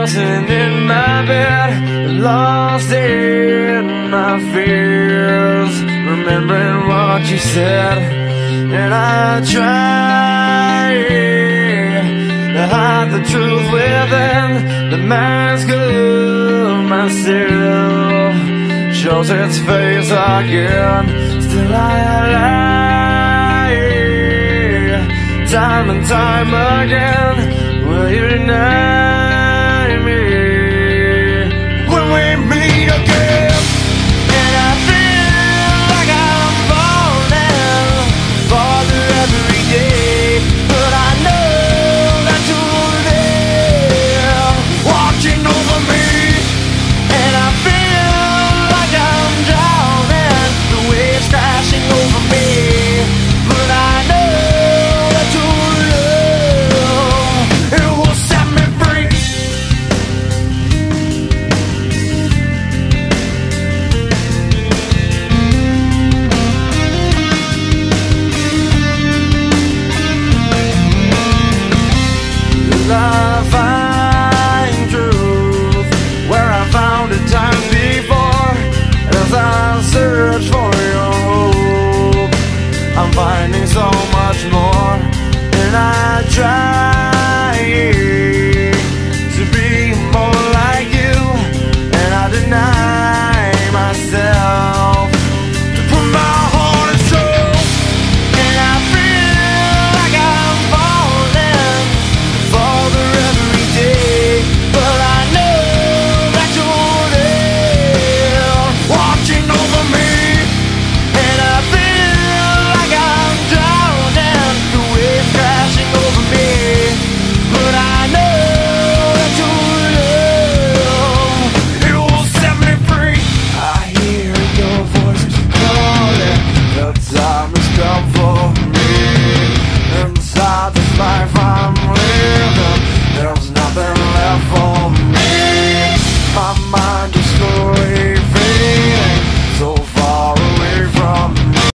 sitting in my bed, lost in my fears, remembering what you said. And I try to hide the truth within. The mask of myself shows its face again. Still I lie, time and time again. Will you deny